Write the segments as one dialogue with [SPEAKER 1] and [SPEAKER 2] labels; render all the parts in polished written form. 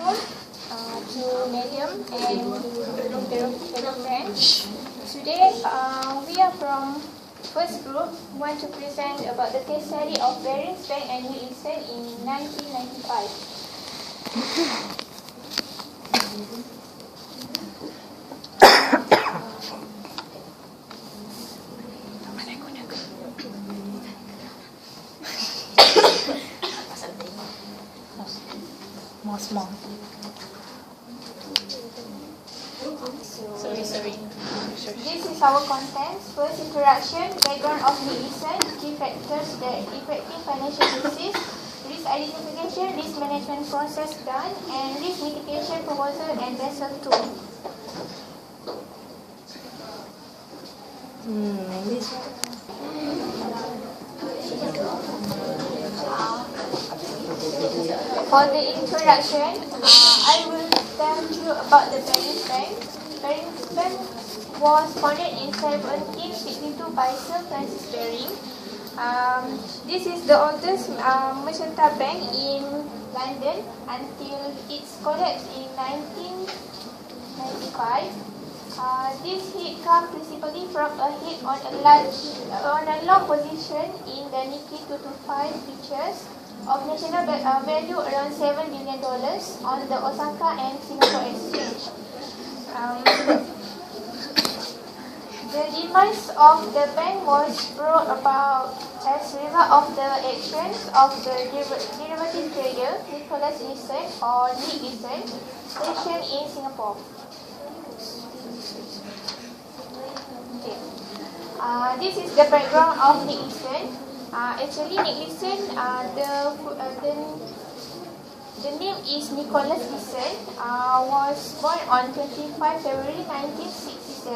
[SPEAKER 1] tone to medium and to French. Today we are from first group want to present about the case study of bearing strength and Unikl in 1995.
[SPEAKER 2] Small. Sorry.
[SPEAKER 1] This is our contents. First, introduction, background of Unikl, key factors that effective financial crisis, risk identification, risk management process done, and risk mitigation proposal and vessel tool.
[SPEAKER 2] This one.
[SPEAKER 1] For the introduction, I will tell you about the bearing strength. Bearing strength was founded in 1762 by Sir Francis Baring. This is the oldest mercantile bank in London until its collapse in 1995. This hit comes principally from a hit on a long position in the Nikkei 225 futures of national value around $7 billion on the Osaka and Singapore exchange. The demise of the bank was brought about as a result of the actions of the derivative trader Nicholas Nielsen or Nick Nielsen, stationed in Singapore. Okay. This is the background of Nick Nielsen. Actually, Nick Nielsen, the name is Nicholas Nielsen, was born on 25 February 1967.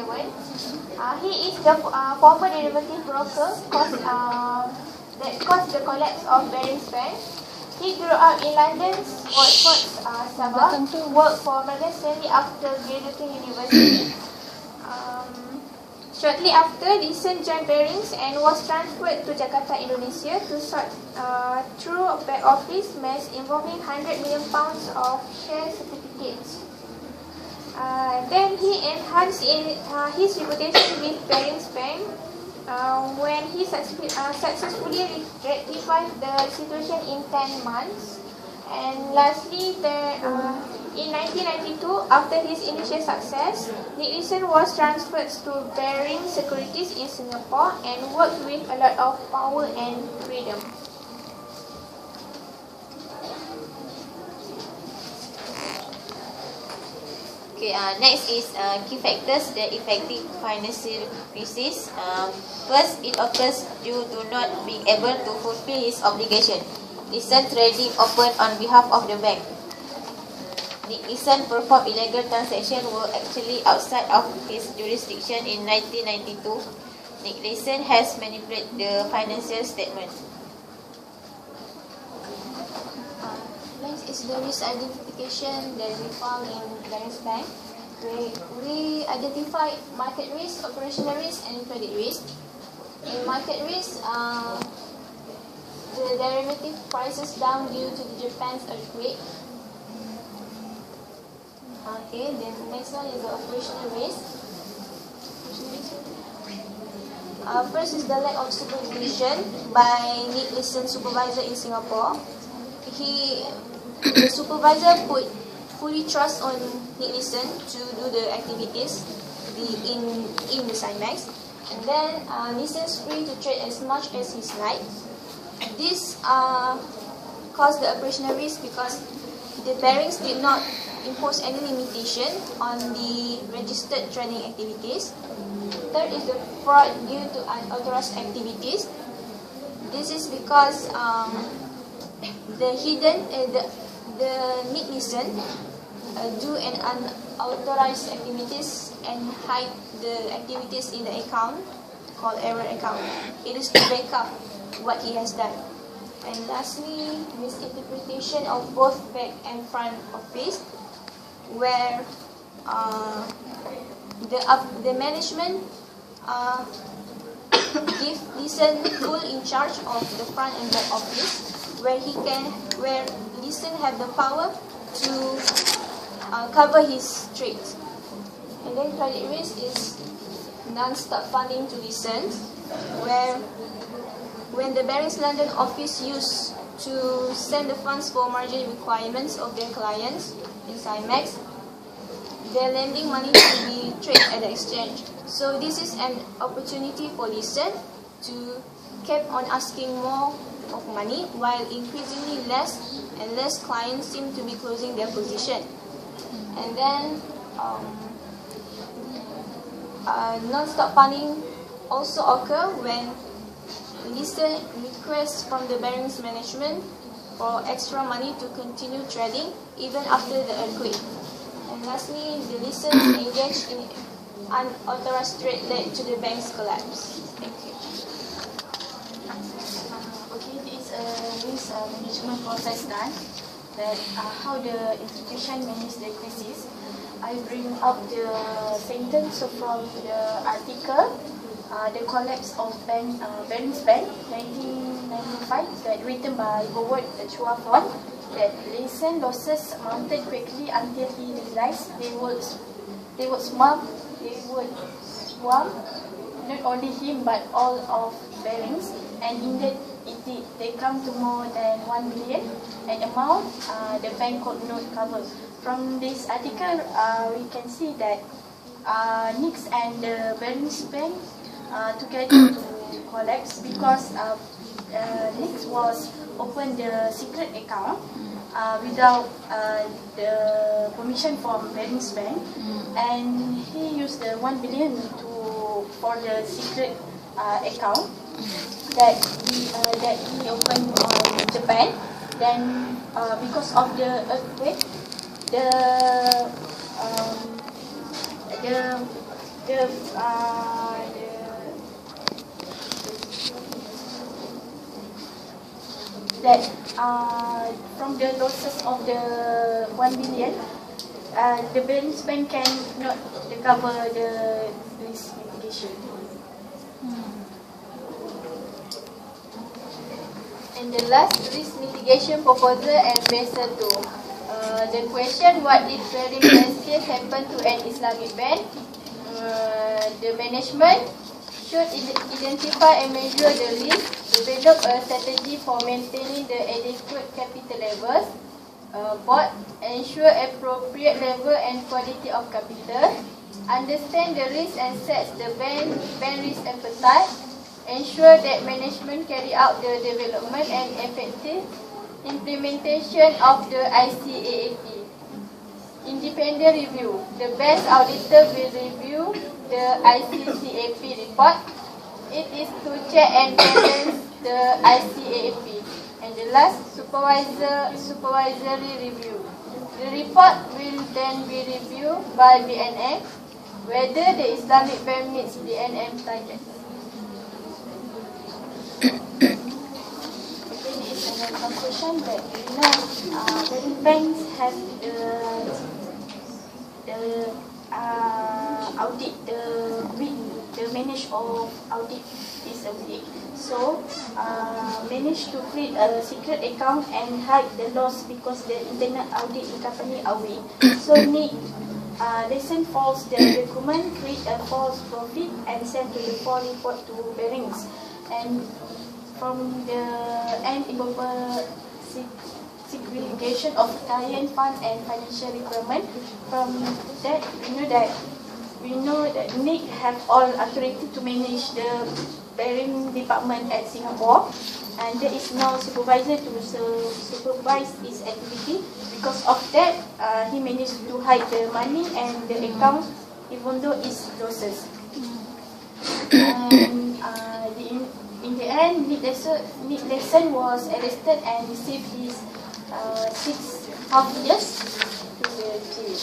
[SPEAKER 1] He is the former derivative broker that caused the collapse of Baring's Bank. He grew up in London's Watford, Sabah, worked for Morgan Stanley after graduating university. Shortly after, Nielsen joined Barings and was transferred to Jakarta, Indonesia to sort through a back office mess involving £100 million of share certificates. Then he enhanced his reputation with Barings Bank when he successfully rectified the situation in 10 months. And lastly, in 1992, after his initial success, Nielsen was transferred to Baring Securities in Singapore and worked with a lot of power and freedom.
[SPEAKER 2] Okay, next is key factors that effective financial crisis. First, it occurs due to not being able to fulfill his obligation. Nielsen trading opened on behalf of the bank. Nielsen performed illegal transactions were actually outside of his jurisdiction in 1992. Nielsen has manipulated the financial statement.
[SPEAKER 1] Next is the risk identification that we found in Barings Bank. We identified market risk, operational risk, and credit risk. In market risk, the derivative prices down due to the Japan's earthquake. Okay, then the next one is the operational risk. First is the lack of supervision by Nielsen supervisor in Singapore. The supervisor put fully trust on Nielsen to do the activities in the Simex, and then Nielsen's free to trade as much as his like. This caused the operational risk because the Barings did not impose any limitation on the registered trading activities. Third is the fraud due to unauthorized activities. This is because the Nielsen do an unauthorized activities and hide the activities in the account called error account. It is to back up what he has done. And lastly, misinterpretation of both back and front office, where the management give Nielsen full in charge of the front and back office, where Nielsen have the power to cover his trades. And then credit risk is non-stop funding to listen, where when the Barings London office used to send the funds for margin requirements of their clients in Islamic, they're lending money to be traded at the exchange. So this is an opportunity for listen to keep on asking more of money, while increasingly less and less clients seem to be closing their position. And then non-stop funding also occur when listen requests from the Barings management for extra money to continue trading even after the earthquake. And lastly, the listen engaged in unauthorized trade led to the bank's collapse. Thank you.
[SPEAKER 3] Okay, this is a risk management process done. That how the institution manage the crisis. I bring up the sentence from the article, the collapse of Barings Bank 1995, that written by Howard Chuafon, that listen losses mounted quickly until he realized they would swamp not only him but all of Barings, and indeed it did. They come to more than 1 billion, an amount the bank could not cover. From this article, we can see that Nix and the Barings Bank together to collapse because Nix was opened the secret account without the permission from Barings Bank, and he used the 1 billion for the secret account that he opened in Japan. Then because of the earthquake, from the losses of the 1 billion, the Barings Bank cannot cover the risk mitigation.
[SPEAKER 2] And the last risk mitigation proposal and Basel 2. The question, what did Barings case happen to an Islamic bank? The management should identify and measure the risk, develop a strategy for maintaining the adequate capital levels, board ensure appropriate level and quality of capital, understand the risk and sets the bank risk appetite, ensure that management carry out the development and effective implementation of the ICAAP. Independent review. The best auditor will review the ICAAP report. It is to check and balance the ICAAP. And the last, supervisory review. The report will then be reviewed by BNM whether the Islamic bank meets BNM targets.
[SPEAKER 3] And then conclusion that Barings banks have the audit, the manage of audit is a week. So manage to create a secret account and hide the loss because the internal audit in company are weak. So need listen false the document, create a false profit and send to the full report to Barings. And from the end improper segregation of client fund and financial requirement. From that we know that NIC have all authority to manage the Barings department at Singapore, and there is no supervisor to supervise his activity. Because of that, he managed to hide the money and the account, even though it's losses. And in the end, Nick Lesson was arrested and received his 6.5 years to the jail.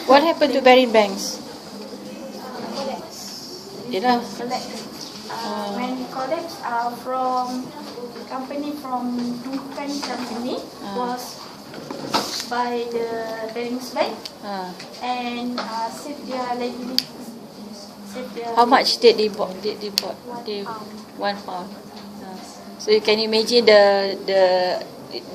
[SPEAKER 4] What happened to Barings banks?
[SPEAKER 3] Collapse. When collapse from company from Unikl company was by the Barings Bank and save their liability.
[SPEAKER 4] How much did they bought? £1. So you can imagine the